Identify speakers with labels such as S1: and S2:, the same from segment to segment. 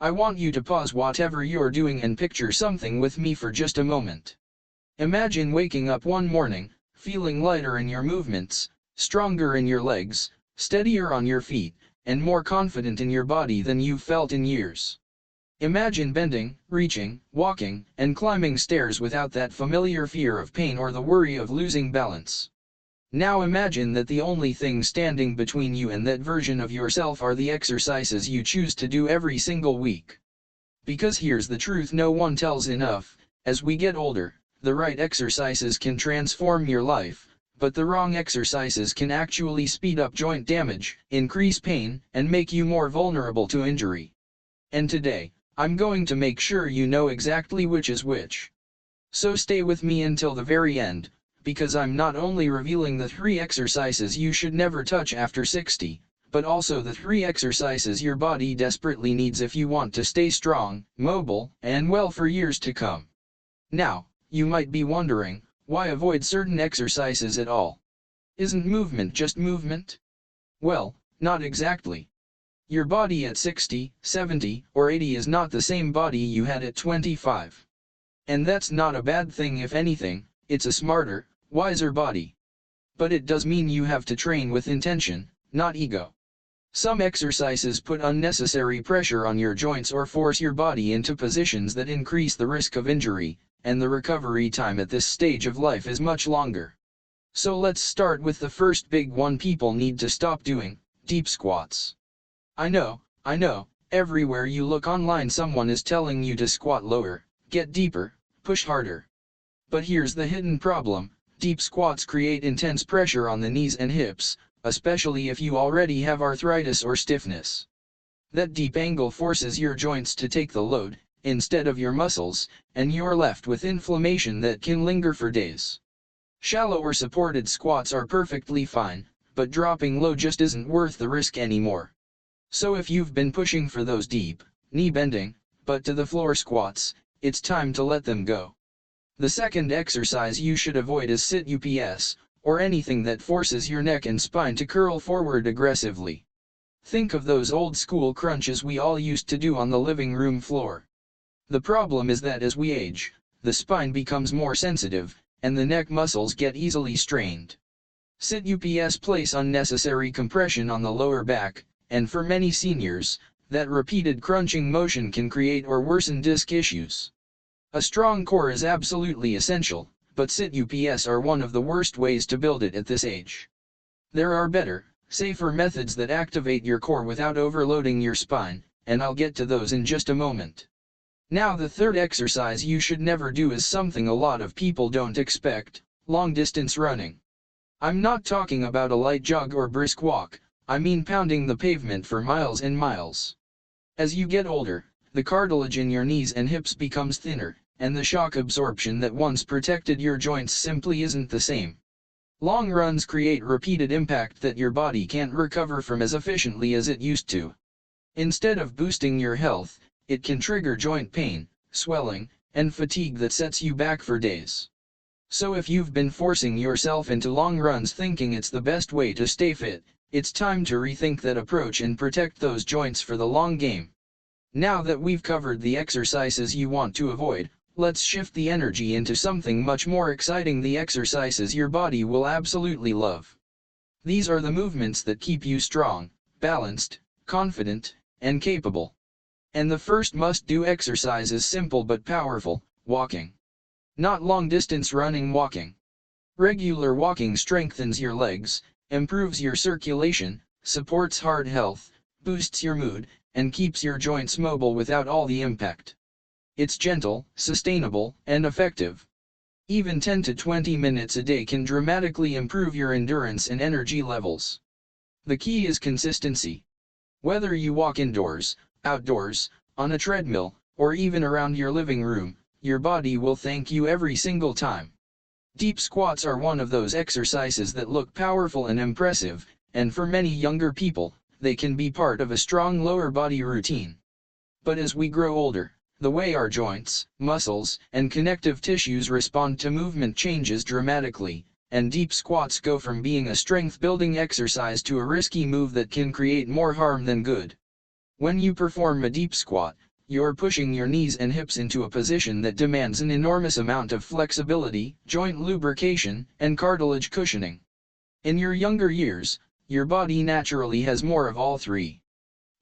S1: I want you to pause whatever you're doing and picture something with me for just a moment. Imagine waking up one morning, feeling lighter in your movements, stronger in your legs, steadier on your feet, and more confident in your body than you've felt in years. Imagine bending, reaching, walking, and climbing stairs without that familiar fear of pain or the worry of losing balance. Now imagine that the only thing standing between you and that version of yourself are the exercises you choose to do every single week. Because here's the truth no one tells enough: as we get older, the right exercises can transform your life, but the wrong exercises can actually speed up joint damage, increase pain, and make you more vulnerable to injury. And today, I'm going to make sure you know exactly which is which. So stay with me until the very end, because I'm not only revealing the 3 exercises you should never touch after 60, but also the 3 exercises your body desperately needs if you want to stay strong, mobile, and well for years to come. Now, you might be wondering, why avoid certain exercises at all? Isn't movement just movement? Well, not exactly. Your body at 60, 70, or 80 is not the same body you had at 25. And that's not a bad thing. If anything, it's a smarter, wiser body. But it does mean you have to train with intention, not ego. Some exercises put unnecessary pressure on your joints or force your body into positions that increase the risk of injury, and the recovery time at this stage of life is much longer. So let's start with the first big one people need to stop doing: deep squats. I know, everywhere you look online someone is telling you to squat lower, get deeper, push harder. But here's the hidden problem: deep squats create intense pressure on the knees and hips, especially if you already have arthritis or stiffness. That deep angle forces your joints to take the load, instead of your muscles, and you're left with inflammation that can linger for days. Shallow or supported squats are perfectly fine, but dropping low just isn't worth the risk anymore. So if you've been pushing for those deep, knee-bending, butt to the floor squats, it's time to let them go. The second exercise you should avoid is sit-ups, or anything that forces your neck and spine to curl forward aggressively. Think of those old-school crunches we all used to do on the living room floor. The problem is that as we age, the spine becomes more sensitive, and the neck muscles get easily strained. Sit-ups place unnecessary compression on the lower back, and for many seniors, that repeated crunching motion can create or worsen disc issues. A strong core is absolutely essential, but sit-ups are one of the worst ways to build it at this age. There are better, safer methods that activate your core without overloading your spine, and I'll get to those in just a moment. Now the third exercise you should never do is something a lot of people don't expect: long-distance running. I'm not talking about a light jog or brisk walk, I mean pounding the pavement for miles and miles. As you get older, the cartilage in your knees and hips becomes thinner, and the shock absorption that once protected your joints simply isn't the same. Long runs create repeated impact that your body can't recover from as efficiently as it used to. Instead of boosting your health, it can trigger joint pain, swelling, and fatigue that sets you back for days. So if you've been forcing yourself into long runs thinking it's the best way to stay fit, it's time to rethink that approach and protect those joints for the long game. Now that we've covered the exercises you want to avoid, let's shift the energy into something much more exciting: the exercises your body will absolutely love. These are the movements that keep you strong, balanced, confident, and capable. And the first must-do exercise is simple but powerful: walking. Not long-distance running, walking. Regular walking strengthens your legs, improves your circulation, supports heart health, boosts your mood, and keeps your joints mobile without all the impact. It's gentle, sustainable, and effective. Even 10 to 20 minutes a day can dramatically improve your endurance and energy levels. The key is consistency. Whether you walk indoors, outdoors, on a treadmill, or even around your living room, your body will thank you every single time. Deep squats are one of those exercises that look powerful and impressive, and for many younger people, they can be part of a strong lower body routine. But as we grow older, the way our joints, muscles, and connective tissues respond to movement changes dramatically, and deep squats go from being a strength-building exercise to a risky move that can create more harm than good. When you perform a deep squat, you're pushing your knees and hips into a position that demands an enormous amount of flexibility, joint lubrication, and cartilage cushioning. In your younger years, your body naturally has more of all three.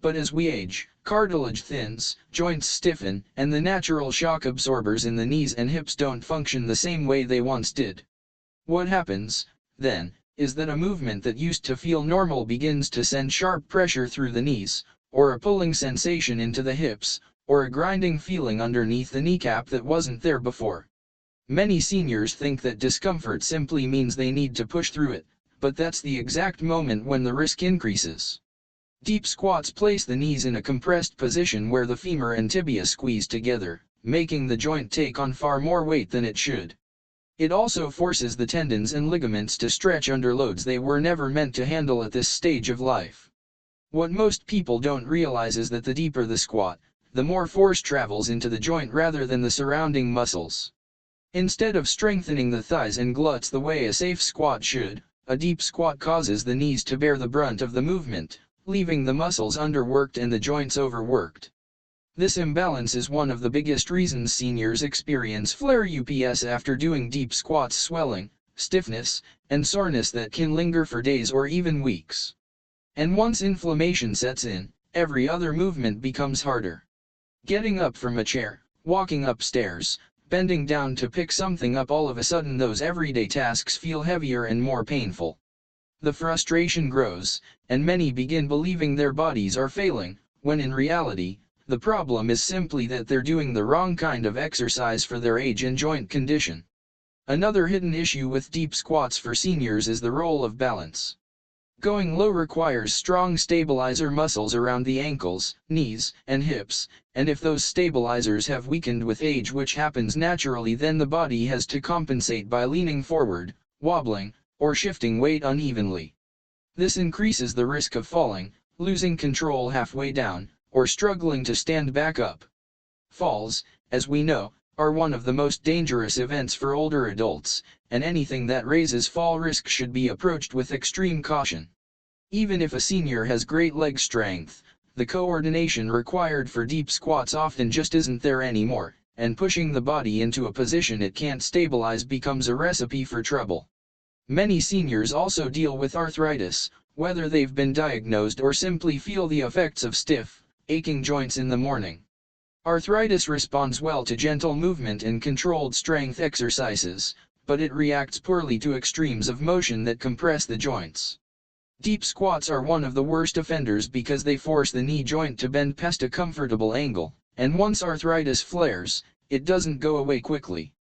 S1: But as we age, cartilage thins, joints stiffen, and the natural shock absorbers in the knees and hips don't function the same way they once did. What happens, then, is that a movement that used to feel normal begins to send sharp pressure through the knees, or a pulling sensation into the hips, or a grinding feeling underneath the kneecap that wasn't there before. Many seniors think that discomfort simply means they need to push through it, but that's the exact moment when the risk increases. Deep squats place the knees in a compressed position where the femur and tibia squeeze together, making the joint take on far more weight than it should. It also forces the tendons and ligaments to stretch under loads they were never meant to handle at this stage of life. What most people don't realize is that the deeper the squat, the more force travels into the joint rather than the surrounding muscles. Instead of strengthening the thighs and glutes the way a safe squat should, a deep squat causes the knees to bear the brunt of the movement, leaving the muscles underworked and the joints overworked. This imbalance is one of the biggest reasons seniors experience flare ups after doing deep squats: swelling, stiffness, and soreness that can linger for days or even weeks. And once inflammation sets in, every other movement becomes harder. Getting up from a chair, walking upstairs, bending down to pick something up, all of a sudden those everyday tasks feel heavier and more painful. The frustration grows, and many begin believing their bodies are failing, when in reality, the problem is simply that they're doing the wrong kind of exercise for their age and joint condition. Another hidden issue with deep squats for seniors is the role of balance. Going low requires strong stabilizer muscles around the ankles, knees, and hips, and if those stabilizers have weakened with age, which happens naturally, then the body has to compensate by leaning forward, wobbling, or shifting weight unevenly. This increases the risk of falling, losing control halfway down, or struggling to stand back up. Falls, as we know, are one of the most dangerous events for older adults, and anything that raises fall risk should be approached with extreme caution. Even if a senior has great leg strength, the coordination required for deep squats often just isn't there anymore, and pushing the body into a position it can't stabilize becomes a recipe for trouble. Many seniors also deal with arthritis, whether they've been diagnosed or simply feel the effects of stiff, aching joints in the morning. Arthritis responds well to gentle movement and controlled strength exercises, but it reacts poorly to extremes of motion that compress the joints. Deep squats are one of the worst offenders because they force the knee joint to bend past a comfortable angle, and once arthritis flares, it doesn't go away quickly.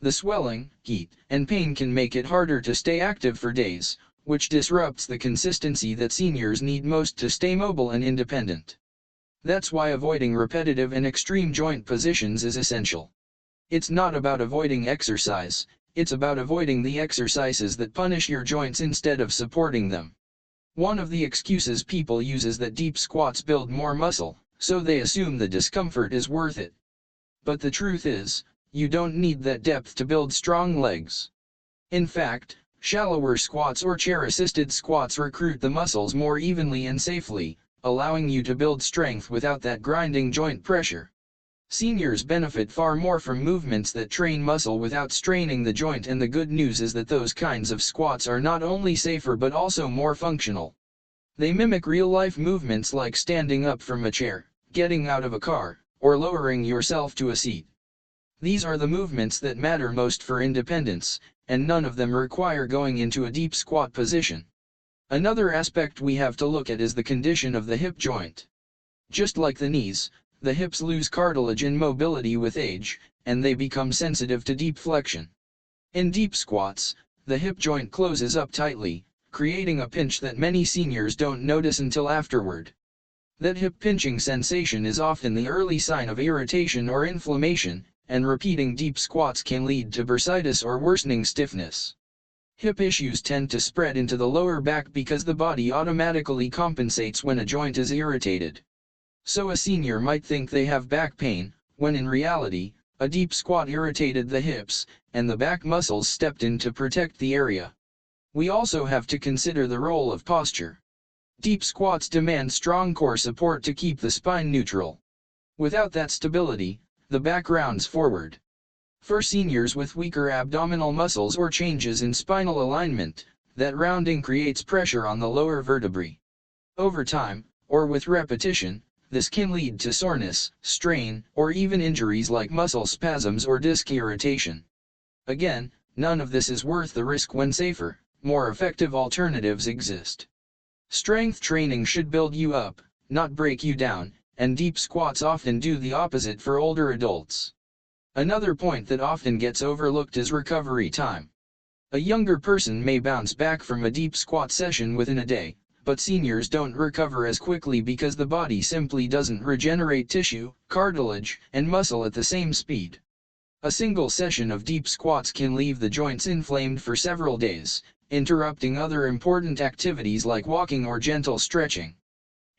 S1: The swelling, heat, and pain can make it harder to stay active for days, which disrupts the consistency that seniors need most to stay mobile and independent. That's why avoiding repetitive and extreme joint positions is essential. It's not about avoiding exercise, it's about avoiding the exercises that punish your joints instead of supporting them. One of the excuses people use is that deep squats build more muscle, so they assume the discomfort is worth it. But the truth is, you don't need that depth to build strong legs. In fact, shallower squats or chair-assisted squats recruit the muscles more evenly and safely, allowing you to build strength without that grinding joint pressure. Seniors benefit far more from movements that train muscle without straining the joint, and the good news is that those kinds of squats are not only safer but also more functional. They mimic real-life movements like standing up from a chair, getting out of a car, or lowering yourself to a seat. These are the movements that matter most for independence, and none of them require going into a deep squat position. Another aspect we have to look at is the condition of the hip joint. Just like the knees, the hips lose cartilage and mobility with age, and they become sensitive to deep flexion. In deep squats, the hip joint closes up tightly, creating a pinch that many seniors don't notice until afterward. That hip pinching sensation is often the early sign of irritation or inflammation, and repeating deep squats can lead to bursitis or worsening stiffness. Hip issues tend to spread into the lower back because the body automatically compensates when a joint is irritated. So a senior might think they have back pain, when in reality, a deep squat irritated the hips, and the back muscles stepped in to protect the area. We also have to consider the role of posture. Deep squats demand strong core support to keep the spine neutral. Without that stability, the back rounds forward. For seniors with weaker abdominal muscles or changes in spinal alignment, that rounding creates pressure on the lower vertebrae. Over time, or with repetition, this can lead to soreness, strain, or even injuries like muscle spasms or disc irritation. Again, none of this is worth the risk when safer, more effective alternatives exist. Strength training should build you up, not break you down, and deep squats often do the opposite for older adults. Another point that often gets overlooked is recovery time. A younger person may bounce back from a deep squat session within a day, but seniors don't recover as quickly because the body simply doesn't regenerate tissue, cartilage, and muscle at the same speed. A single session of deep squats can leave the joints inflamed for several days, interrupting other important activities like walking or gentle stretching.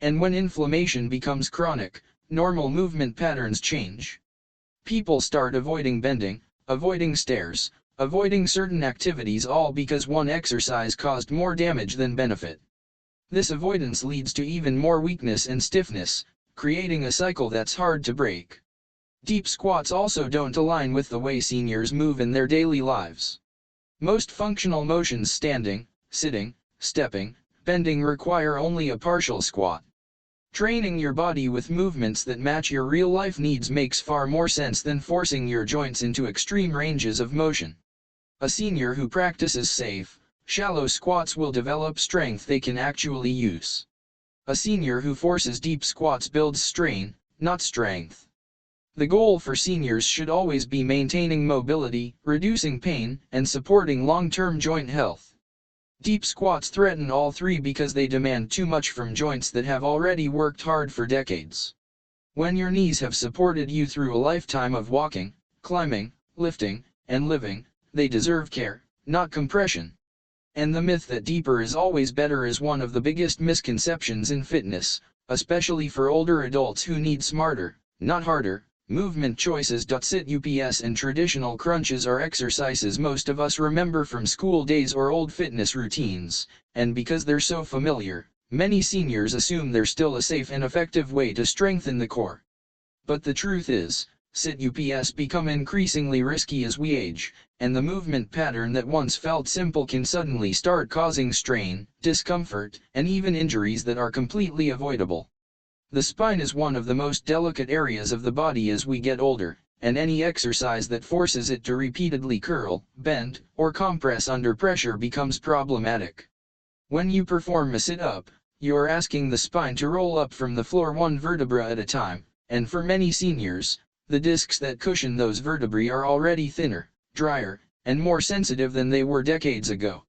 S1: And when inflammation becomes chronic, normal movement patterns change. People start avoiding bending, avoiding stairs, avoiding certain activities, all because one exercise caused more damage than benefit. This avoidance leads to even more weakness and stiffness, creating a cycle that's hard to break. Deep squats also don't align with the way seniors move in their daily lives. Most functional motions, standing, sitting, stepping, bending, require only a partial squat. Training your body with movements that match your real-life needs makes far more sense than forcing your joints into extreme ranges of motion. A senior who practices safe, shallow squats will develop strength they can actually use. A senior who forces deep squats builds strain, not strength. The goal for seniors should always be maintaining mobility, reducing pain, and supporting long-term joint health. Deep squats threaten all three because they demand too much from joints that have already worked hard for decades. When your knees have supported you through a lifetime of walking, climbing, lifting, and living, they deserve care, not compression. And the myth that deeper is always better is one of the biggest misconceptions in fitness, especially for older adults who need smarter, not harder, movement choices. Sit-ups and traditional crunches are exercises most of us remember from school days or old fitness routines, and because they're so familiar, many seniors assume they're still a safe and effective way to strengthen the core. But the truth is, sit-ups become increasingly risky as we age, and the movement pattern that once felt simple can suddenly start causing strain, discomfort, and even injuries that are completely avoidable. The spine is one of the most delicate areas of the body as we get older, and any exercise that forces it to repeatedly curl, bend, or compress under pressure becomes problematic. When you perform a sit-up, you are asking the spine to roll up from the floor one vertebra at a time, and for many seniors, the discs that cushion those vertebrae are already thinner, drier, and more sensitive than they were decades ago.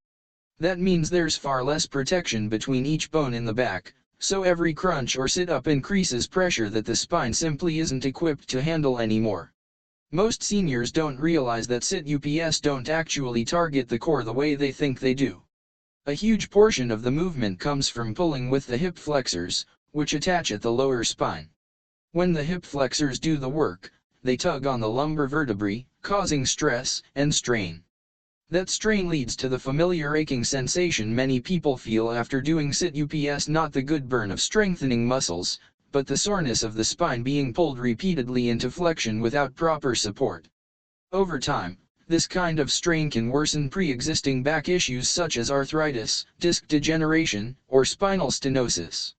S1: That means there's far less protection between each bone in the back, so every crunch or sit-up increases pressure that the spine simply isn't equipped to handle anymore. Most seniors don't realize that sit-ups don't actually target the core the way they think they do. A huge portion of the movement comes from pulling with the hip flexors, which attach at the lower spine. When the hip flexors do the work, they tug on the lumbar vertebrae, causing stress and strain. That strain leads to the familiar aching sensation many people feel after doing sit-ups, not the good burn of strengthening muscles, but the soreness of the spine being pulled repeatedly into flexion without proper support. Over time, this kind of strain can worsen pre-existing back issues such as arthritis, disc degeneration, or spinal stenosis.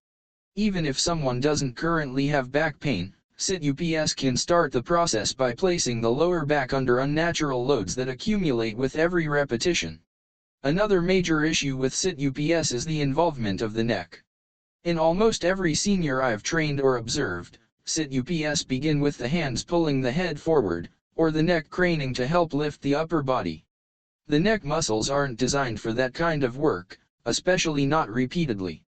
S1: Even if someone doesn't currently have back pain, sit-ups can start the process by placing the lower back under unnatural loads that accumulate with every repetition. Another major issue with sit-ups is the involvement of the neck. In almost every senior I've trained or observed, sit-ups begin with the hands pulling the head forward, or the neck craning to help lift the upper body. The neck muscles aren't designed for that kind of work, especially not repeatedly.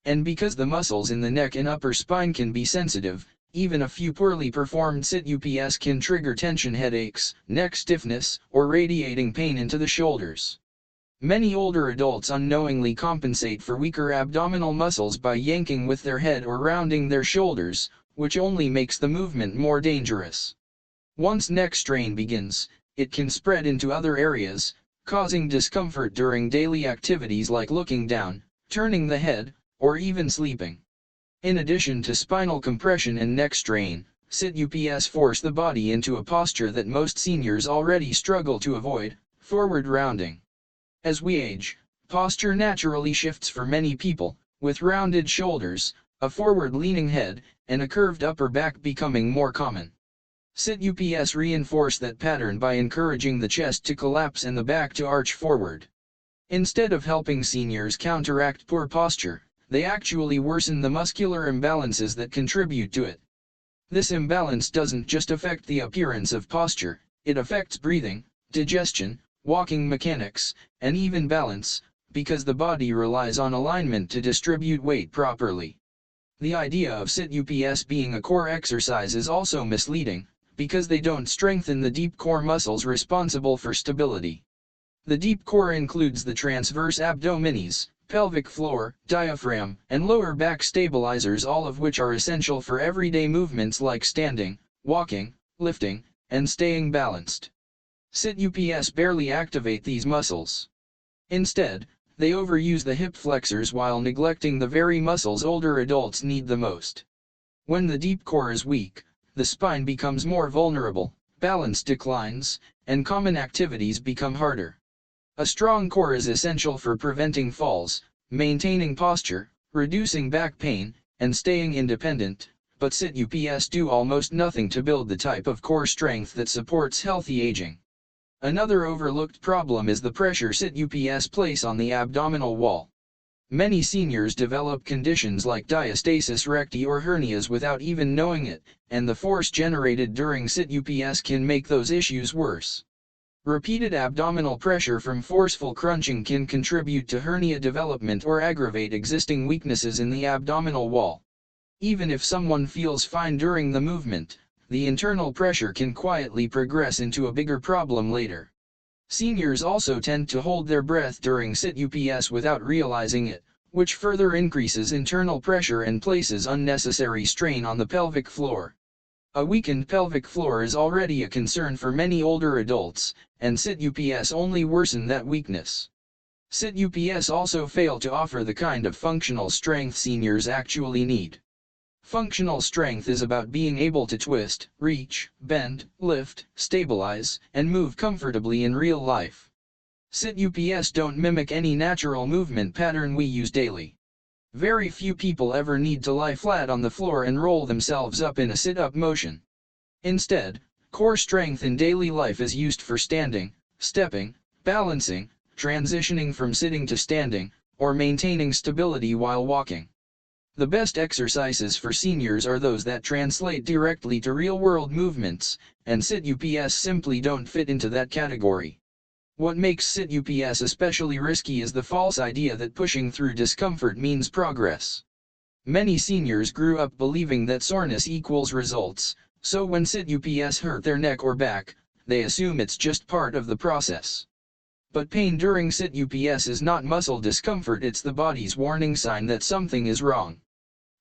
S1: And because the muscles in the neck and upper spine can be sensitive, even a few poorly performed sit-ups can trigger tension headaches, neck stiffness, or radiating pain into the shoulders. Many older adults unknowingly compensate for weaker abdominal muscles by yanking with their head or rounding their shoulders, which only makes the movement more dangerous. Once neck strain begins, it can spread into other areas, causing discomfort during daily activities like looking down, turning the head, or even sleeping. In addition to spinal compression and neck strain, sit-UPS force the body into a posture that most seniors already struggle to avoid, forward rounding. As we age, posture naturally shifts for many people, with rounded shoulders, a forward-leaning head, and a curved upper back becoming more common. Sit-UPS reinforce that pattern by encouraging the chest to collapse and the back to arch forward. Instead of helping seniors counteract poor posture, they actually worsen the muscular imbalances that contribute to it. This imbalance doesn't just affect the appearance of posture, it affects breathing, digestion, walking mechanics, and even balance, because the body relies on alignment to distribute weight properly. The idea of sit-UPS being a core exercise is also misleading, because they don't strengthen the deep core muscles responsible for stability. The deep core includes the transverse abdominis, pelvic floor, diaphragm, and lower back stabilizers, all of which are essential for everyday movements like standing, walking, lifting, and staying balanced. Sit-UPS barely activate these muscles. Instead, they overuse the hip flexors while neglecting the very muscles older adults need the most. When the deep core is weak, the spine becomes more vulnerable, balance declines, and common activities become harder. A strong core is essential for preventing falls, maintaining posture, reducing back pain, and staying independent, but sit-UPS do almost nothing to build the type of core strength that supports healthy aging. Another overlooked problem is the pressure sit-UPS place on the abdominal wall. Many seniors develop conditions like diastasis recti or hernias without even knowing it, and the force generated during sit-UPS can make those issues worse. Repeated abdominal pressure from forceful crunching can contribute to hernia development or aggravate existing weaknesses in the abdominal wall. Even if someone feels fine during the movement, the internal pressure can quietly progress into a bigger problem later. Seniors also tend to hold their breath during sit-UPS without realizing it, which further increases internal pressure and places unnecessary strain on the pelvic floor. A weakened pelvic floor is already a concern for many older adults, and sit-UPS only worsen that weakness. Sit-UPS also fail to offer the kind of functional strength seniors actually need. Functional strength is about being able to twist, reach, bend, lift, stabilize, and move comfortably in real life. Sit-UPS don't mimic any natural movement pattern we use daily. Very few people ever need to lie flat on the floor and roll themselves up in a sit-up motion. Instead, core strength in daily life is used for standing, stepping, balancing, transitioning from sitting to standing, or maintaining stability while walking. The best exercises for seniors are those that translate directly to real-world movements, and sit-UPS simply don't fit into that category. What makes sit-UPS especially risky is the false idea that pushing through discomfort means progress. Many seniors grew up believing that soreness equals results, so when sit-UPS hurt their neck or back, they assume it's just part of the process. But pain during sit-UPS is not muscle discomfort, it's the body's warning sign that something is wrong.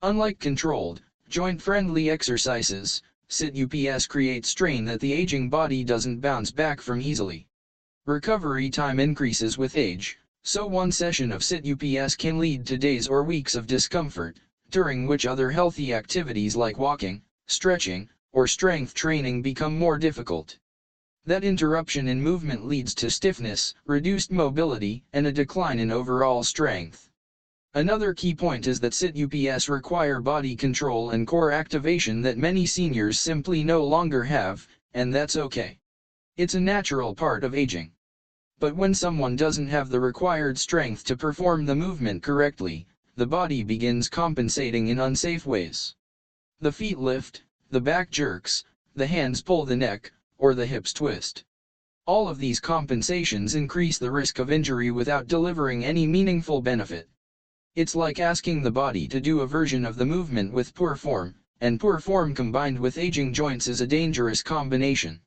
S1: Unlike controlled, joint-friendly exercises, sit-UPS creates strain that the aging body doesn't bounce back from easily. Recovery time increases with age, so one session of sit-UPS can lead to days or weeks of discomfort, during which other healthy activities like walking, stretching, or strength training become more difficult. That interruption in movement leads to stiffness, reduced mobility, and a decline in overall strength. Another key point is that sit-UPS require body control and core activation that many seniors simply no longer have, and that's okay. It's a natural part of aging. But when someone doesn't have the required strength to perform the movement correctly, the body begins compensating in unsafe ways. The feet lift, the back jerks, the hands pull the neck, or the hips twist. All of these compensations increase the risk of injury without delivering any meaningful benefit. It's like asking the body to do a version of the movement with poor form, and poor form combined with aging joints is a dangerous combination.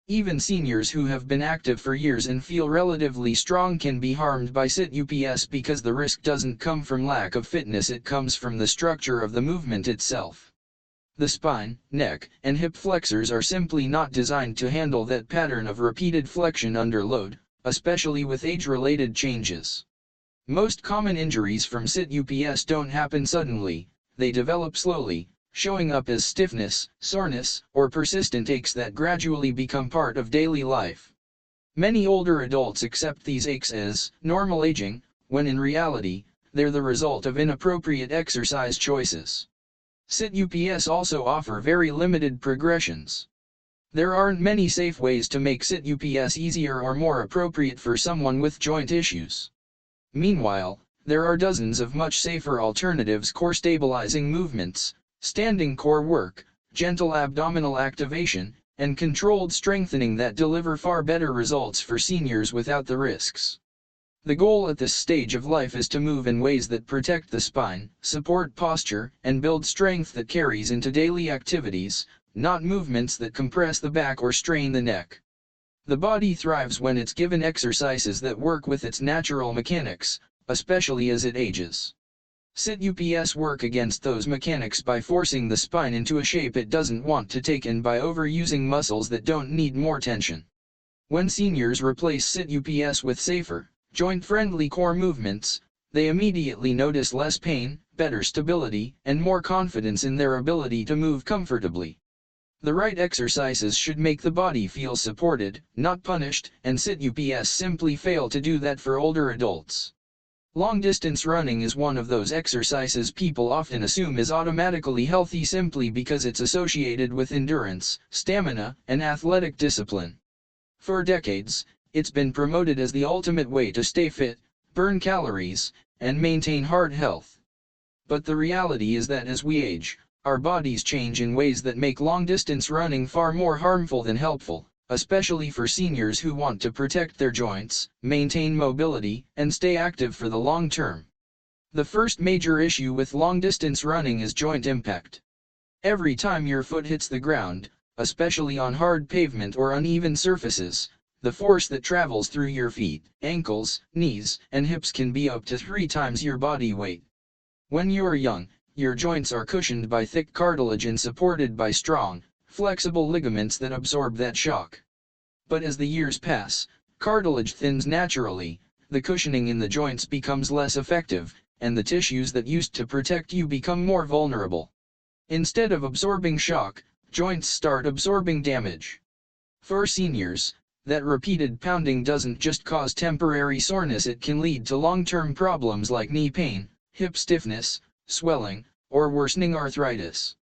S1: Even seniors who have been active for years and feel relatively strong can be harmed by sit-UPS because the risk doesn't come from lack of fitness, it comes from the structure of the movement itself. The spine, neck, and hip flexors are simply not designed to handle that pattern of repeated flexion under load, especially with age-related changes. Most common injuries from sit-UPS don't happen suddenly, they develop slowly, showing up as stiffness, soreness, or persistent aches that gradually become part of daily life. Many older adults accept these aches as normal aging, when in reality, they're the result of inappropriate exercise choices. Sit-UPS also offer very limited progressions. There aren't many safe ways to make Sit-UPS easier or more appropriate for someone with joint issues. Meanwhile, there are dozens of much safer alternatives: core stabilizing movements, standing core work, gentle abdominal activation, and controlled strengthening that deliver far better results for seniors without the risks. The goal at this stage of life is to move in ways that protect the spine, support posture, and build strength that carries into daily activities, not movements that compress the back or strain the neck. The body thrives when it's given exercises that work with its natural mechanics, especially as it ages. Sit-UPS work against those mechanics by forcing the spine into a shape it doesn't want to take and by overusing muscles that don't need more tension. When seniors replace Sit-UPS with safer, joint-friendly core movements, they immediately notice less pain, better stability, and more confidence in their ability to move comfortably. The right exercises should make the body feel supported, not punished, and Sit-UPS simply fail to do that for older adults. Long-distance running is one of those exercises people often assume is automatically healthy simply because it's associated with endurance, stamina, and athletic discipline. For decades, it's been promoted as the ultimate way to stay fit, burn calories, and maintain heart health. But the reality is that as we age, our bodies change in ways that make long-distance running far more harmful than helpful, especially for seniors who want to protect their joints, maintain mobility, and stay active for the long term. The first major issue with long-distance running is joint impact. Every time your foot hits the ground, especially on hard pavement or uneven surfaces, the force that travels through your feet, ankles, knees, and hips can be up to 3 times your body weight. When you're young, your joints are cushioned by thick cartilage and supported by strong, flexible ligaments that absorb that shock. But as the years pass, cartilage thins naturally, the cushioning in the joints becomes less effective, and the tissues that used to protect you become more vulnerable. Instead of absorbing shock, joints start absorbing damage. For seniors, that repeated pounding doesn't just cause temporary soreness, it can lead to long-term problems like knee pain, hip stiffness, swelling, or worsening arthritis.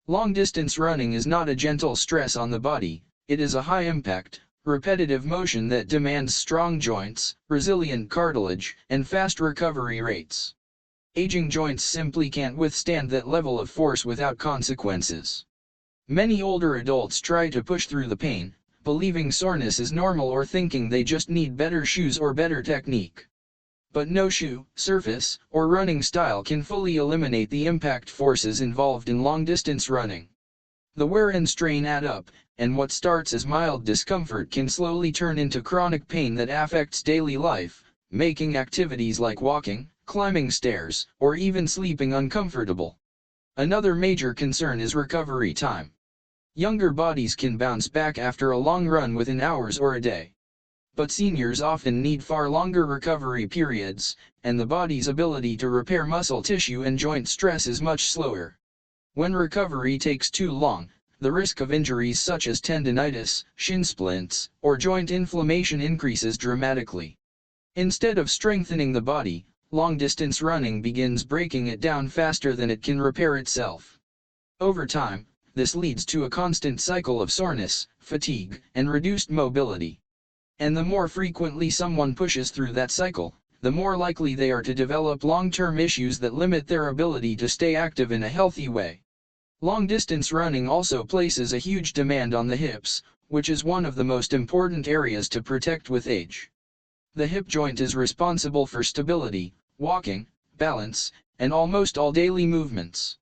S1: Long-distance running is not a gentle stress on the body, it is a high-impact, repetitive motion that demands strong joints, resilient cartilage, and fast recovery rates. Aging joints simply can't withstand that level of force without consequences. Many older adults try to push through the pain, believing soreness is normal or thinking they just need better shoes or better technique. But no shoe, surface, or running style can fully eliminate the impact forces involved in long-distance running. The wear and strain add up, and what starts as mild discomfort can slowly turn into chronic pain that affects daily life, making activities like walking, climbing stairs, or even sleeping uncomfortable. Another major concern is recovery time. Younger bodies can bounce back after a long run within hours or a day. But seniors often need far longer recovery periods, and the body's ability to repair muscle tissue and joint stress is much slower. When recovery takes too long, the risk of injuries such as tendinitis, shin splints, or joint inflammation increases dramatically. Instead of strengthening the body, long-distance running begins breaking it down faster than it can repair itself. Over time, this leads to a constant cycle of soreness, fatigue, and reduced mobility. And the more frequently someone pushes through that cycle, the more likely they are to develop long-term issues that limit their ability to stay active in a healthy way. Long-distance running also places a huge demand on the hips, which is one of the most important areas to protect with age. The hip joint is responsible for stability, walking, balance, and almost all daily movements.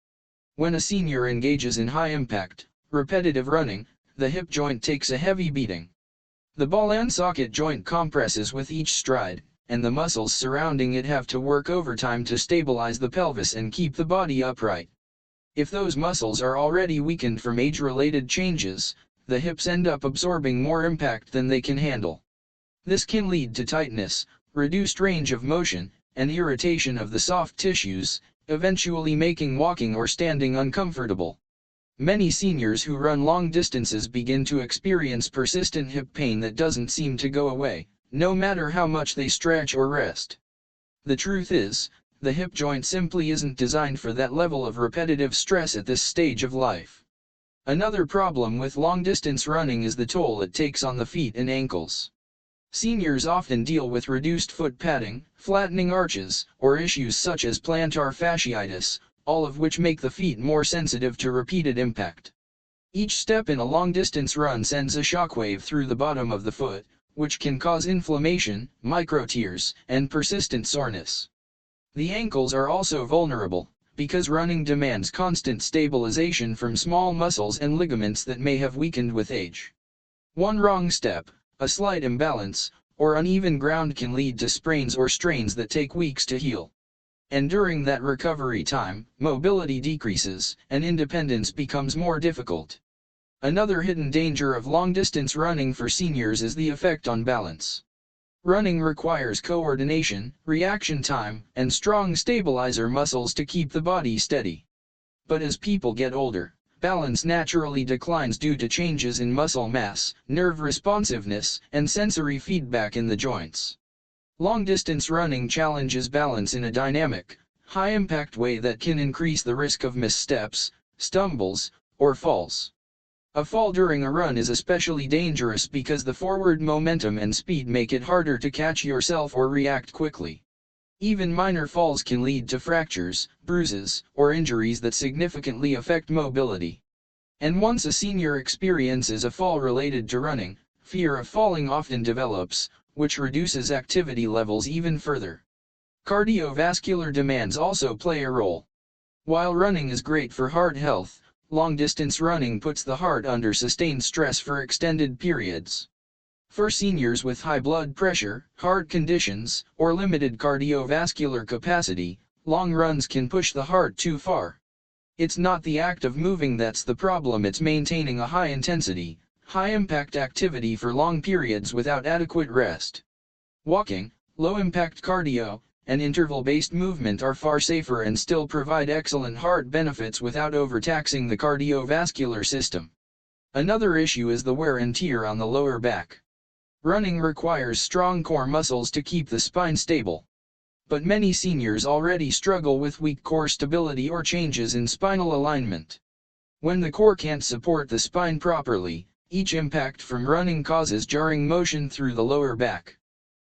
S1: When a senior engages in high-impact, repetitive running, the hip joint takes a heavy beating. The ball and socket joint compresses with each stride, and the muscles surrounding it have to work overtime to stabilize the pelvis and keep the body upright. If those muscles are already weakened from age-related changes, the hips end up absorbing more impact than they can handle. This can lead to tightness, reduced range of motion, and irritation of the soft tissues, eventually making walking or standing uncomfortable. Many seniors who run long distances begin to experience persistent hip pain that doesn't seem to go away, no matter how much they stretch or rest. The truth is, the hip joint simply isn't designed for that level of repetitive stress at this stage of life. Another problem with long-distance running is the toll it takes on the feet and ankles. Seniors often deal with reduced foot padding, flattening arches, or issues such as plantar fasciitis, all of which make the feet more sensitive to repeated impact. Each step in a long-distance run sends a shockwave through the bottom of the foot, which can cause inflammation, micro-tears, and persistent soreness. The ankles are also vulnerable, because running demands constant stabilization from small muscles and ligaments that may have weakened with age. One wrong step, a slight imbalance, or uneven ground can lead to sprains or strains that take weeks to heal. And during that recovery time, mobility decreases, and independence becomes more difficult. Another hidden danger of long-distance running for seniors is the effect on balance. Running requires coordination, reaction time, and strong stabilizer muscles to keep the body steady. But as people get older, balance naturally declines due to changes in muscle mass, nerve responsiveness, and sensory feedback in the joints. Long-distance running challenges balance in a dynamic, high-impact way that can increase the risk of missteps, stumbles, or falls. A fall during a run is especially dangerous because the forward momentum and speed make it harder to catch yourself or react quickly. Even minor falls can lead to fractures, bruises, or injuries that significantly affect mobility. And once a senior experiences a fall related to running, fear of falling often develops, which reduces activity levels even further. Cardiovascular demands also play a role. While running is great for heart health, long-distance running puts the heart under sustained stress for extended periods. For seniors with high blood pressure, heart conditions, or limited cardiovascular capacity, long runs can push the heart too far. It's not the act of moving that's the problem, it's maintaining a high-intensity, high-impact activity for long periods without adequate rest. Walking, low-impact cardio, and interval-based movement are far safer and still provide excellent heart benefits without overtaxing the cardiovascular system. Another issue is the wear and tear on the lower back. Running requires strong core muscles to keep the spine stable. But many seniors already struggle with weak core stability or changes in spinal alignment. When the core can't support the spine properly, each impact from running causes jarring motion through the lower back.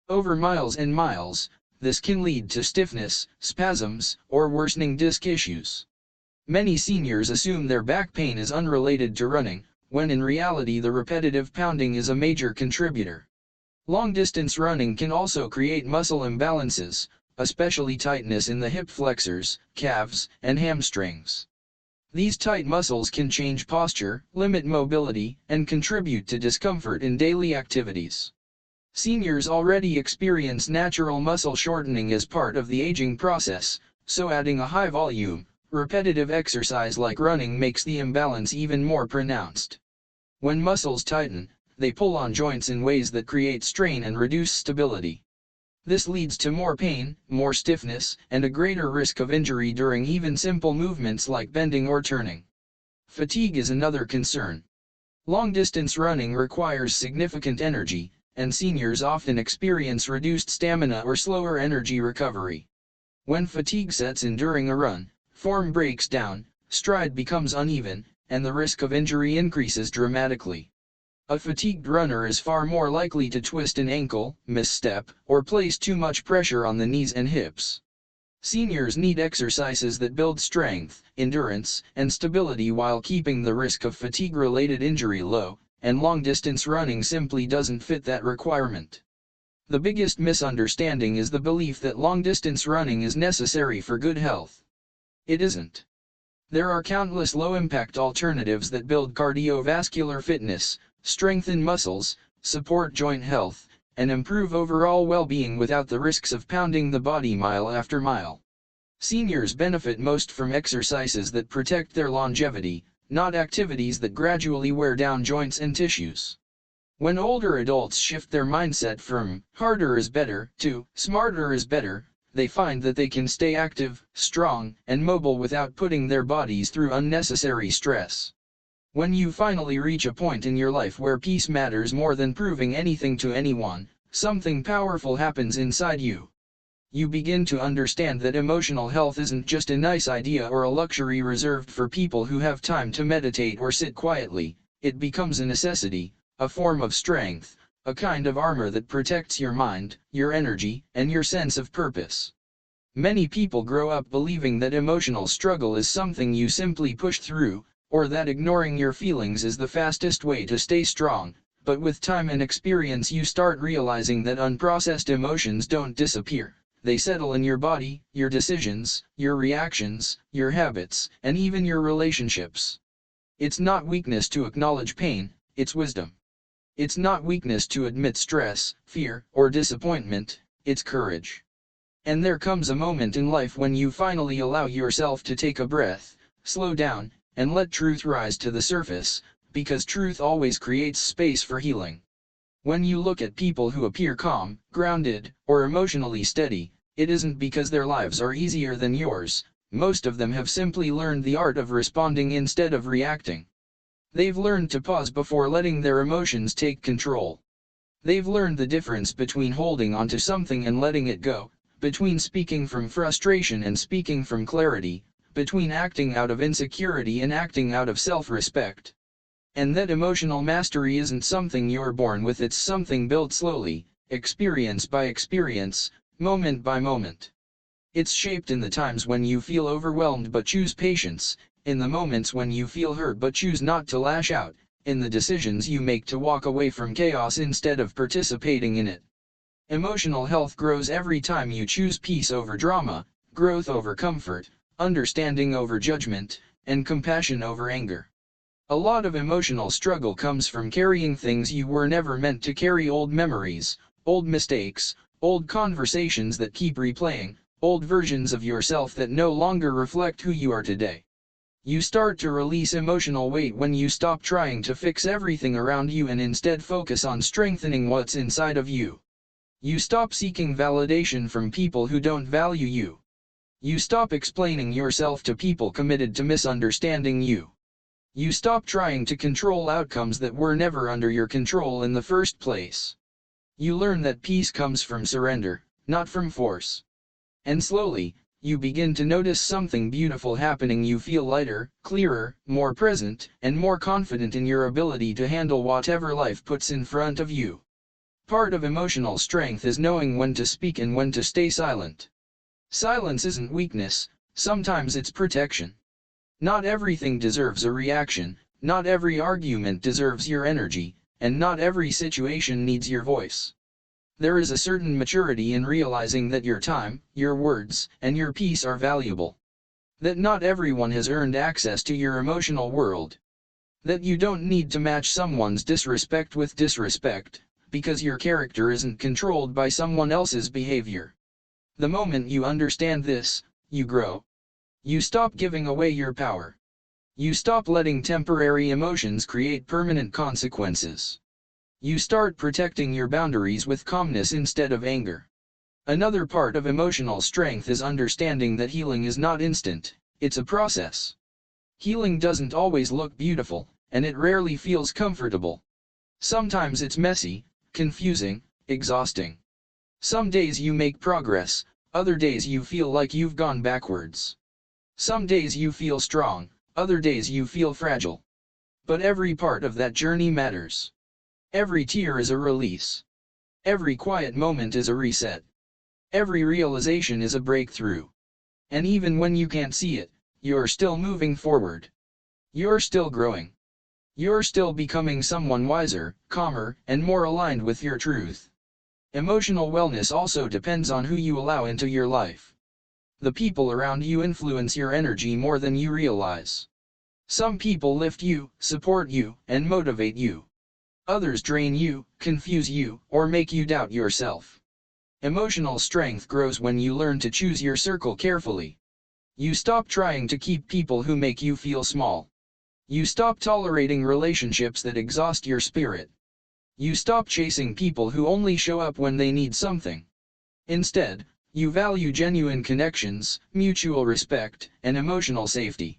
S1: Over miles and miles, this can lead to stiffness, spasms, or worsening disc issues. Many seniors assume their back pain is unrelated to running, when in reality the repetitive pounding is a major contributor. Long-distance running can also create muscle imbalances, especially tightness in the hip flexors, calves, and hamstrings. These tight muscles can change posture, limit mobility, and contribute to discomfort in daily activities. Seniors already experience natural muscle shortening as part of the aging process, so adding a high-volume, repetitive exercise like running makes the imbalance even more pronounced. When muscles tighten, they pull on joints in ways that create strain and reduce stability. This leads to more pain, more stiffness, and a greater risk of injury during even simple movements like bending or turning. Fatigue is another concern. Long-distance running requires significant energy, and seniors often experience reduced stamina or slower energy recovery. When fatigue sets in during a run, form breaks down, stride becomes uneven, and the risk of injury increases dramatically. A fatigued runner is far more likely to twist an ankle, misstep, or place too much pressure on the knees and hips. Seniors need exercises that build strength, endurance, and stability while keeping the risk of fatigue-related injury low, and long-distance running simply doesn't fit that requirement. The biggest misunderstanding is the belief that long-distance running is necessary for good health. It isn't. There are countless low-impact alternatives that build cardiovascular fitness, strengthen muscles, support joint health, and improve overall well-being without the risks of pounding the body mile after mile. Seniors benefit most from exercises that protect their longevity, not activities that gradually wear down joints and tissues. When older adults shift their mindset from "harder is better" to "smarter is better," they find that they can stay active, strong, and mobile without putting their bodies through unnecessary stress. When you finally reach a point in your life where peace matters more than proving anything to anyone, something powerful happens inside you. You begin to understand that emotional health isn't just a nice idea or a luxury reserved for people who have time to meditate or sit quietly. It becomes a necessity, a form of strength, a kind of armor that protects your mind, your energy, and your sense of purpose. Many people grow up believing that emotional struggle is something you simply push through, or that ignoring your feelings is the fastest way to stay strong, but with time and experience you start realizing that unprocessed emotions don't disappear. They settle in your body, your decisions, your reactions, your habits, and even your relationships. It's not weakness to acknowledge pain, it's wisdom. It's not weakness to admit stress, fear, or disappointment, it's courage. And there comes a moment in life when you finally allow yourself to take a breath, slow down, and let truth rise to the surface, because truth always creates space for healing. When you look at people who appear calm, grounded, or emotionally steady, it isn't because their lives are easier than yours. Most of them have simply learned the art of responding instead of reacting. They've learned to pause before letting their emotions take control. They've learned the difference between holding onto something and letting it go, between speaking from frustration and speaking from clarity, between acting out of insecurity and acting out of self-respect. And that emotional mastery isn't something you're born with, it's something built slowly, experience by experience, moment by moment. It's shaped in the times when you feel overwhelmed but choose patience, in the moments when you feel hurt but choose not to lash out, in the decisions you make to walk away from chaos instead of participating in it. Emotional health grows every time you choose peace over drama, growth over comfort, understanding over judgment, and compassion over anger. A lot of emotional struggle comes from carrying things you were never meant to carry: old memories, old mistakes, old conversations that keep replaying, old versions of yourself that no longer reflect who you are today. You start to release emotional weight when you stop trying to fix everything around you and instead focus on strengthening what's inside of you. You stop seeking validation from people who don't value you. You stop explaining yourself to people committed to misunderstanding you. You stop trying to control outcomes that were never under your control in the first place. You learn that peace comes from surrender, not from force. And slowly, you begin to notice something beautiful happening. You feel lighter, clearer, more present, and more confident in your ability to handle whatever life puts in front of you. Part of emotional strength is knowing when to speak and when to stay silent. Silence isn't weakness, sometimes it's protection. Not everything deserves a reaction, not every argument deserves your energy, and not every situation needs your voice. There is a certain maturity in realizing that your time, your words, and your peace are valuable. That not everyone has earned access to your emotional world. That you don't need to match someone's disrespect with disrespect, because your character isn't controlled by someone else's behavior. The moment you understand this, you grow. You stop giving away your power. You stop letting temporary emotions create permanent consequences. You start protecting your boundaries with calmness instead of anger. Another part of emotional strength is understanding that healing is not instant, it's a process. Healing doesn't always look beautiful, and it rarely feels comfortable. Sometimes it's messy, confusing, exhausting. Some days you make progress, other days you feel like you've gone backwards. Some days you feel strong, other days you feel fragile. But every part of that journey matters. Every tear is a release. Every quiet moment is a reset. Every realization is a breakthrough. And even when you can't see it, you're still moving forward. You're still growing. You're still becoming someone wiser, calmer, and more aligned with your truth. Emotional wellness also depends on who you allow into your life. The people around you influence your energy more than you realize. Some people lift you, support you, and motivate you. Others drain you, confuse you, or make you doubt yourself. Emotional strength grows when you learn to choose your circle carefully. You stop trying to keep people who make you feel small. You stop tolerating relationships that exhaust your spirit. You stop chasing people who only show up when they need something. Instead, You value genuine connections, mutual respect, and emotional safety.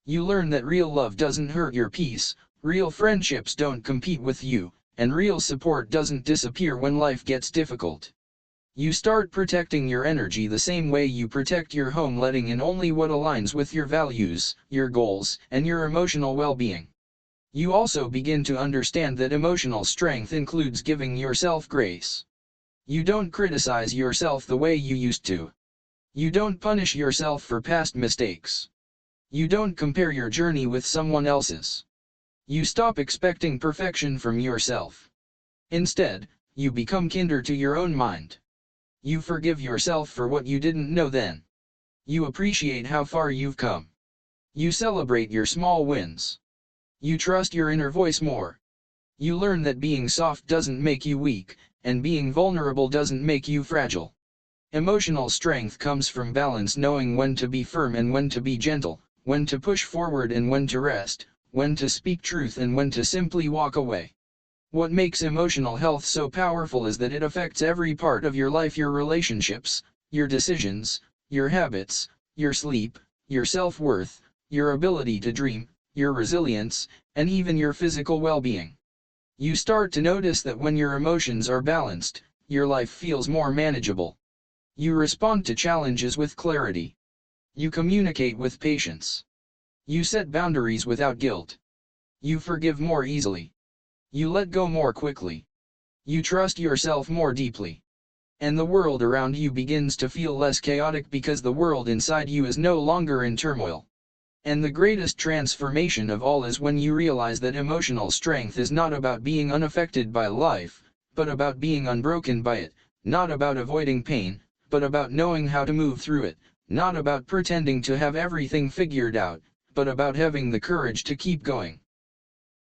S1: You learn that real love doesn't hurt your peace, real friendships don't compete with you, and real support doesn't disappear when life gets difficult. You start protecting your energy the same way you protect your home, letting in only what aligns with your values, your goals, and your emotional well-being. You also begin to understand that emotional strength includes giving yourself grace. You don't criticize yourself the way you used to. You don't punish yourself for past mistakes. You don't compare your journey with someone else's. You stop expecting perfection from yourself. Instead, you become kinder to your own mind. You forgive yourself for what you didn't know then. You appreciate how far you've come. You celebrate your small wins. You trust your inner voice more. You learn that being soft doesn't make you weak, and being vulnerable doesn't make you fragile. Emotional strength comes from balance, knowing when to be firm and when to be gentle, when to push forward and when to rest, when to speak truth and when to simply walk away. What makes emotional health so powerful is that it affects every part of your life: your relationships, your decisions, your habits, your sleep, your self-worth, your ability to dream, your resilience, and even your physical well-being. You start to notice that when your emotions are balanced, your life feels more manageable. You respond to challenges with clarity. You communicate with patience. You set boundaries without guilt. You forgive more easily. You let go more quickly. You trust yourself more deeply. And the world around you begins to feel less chaotic because the world inside you is no longer in turmoil. And the greatest transformation of all is when you realize that emotional strength is not about being unaffected by life, but about being unbroken by it, not about avoiding pain, but about knowing how to move through it, not about pretending to have everything figured out, but about having the courage to keep going.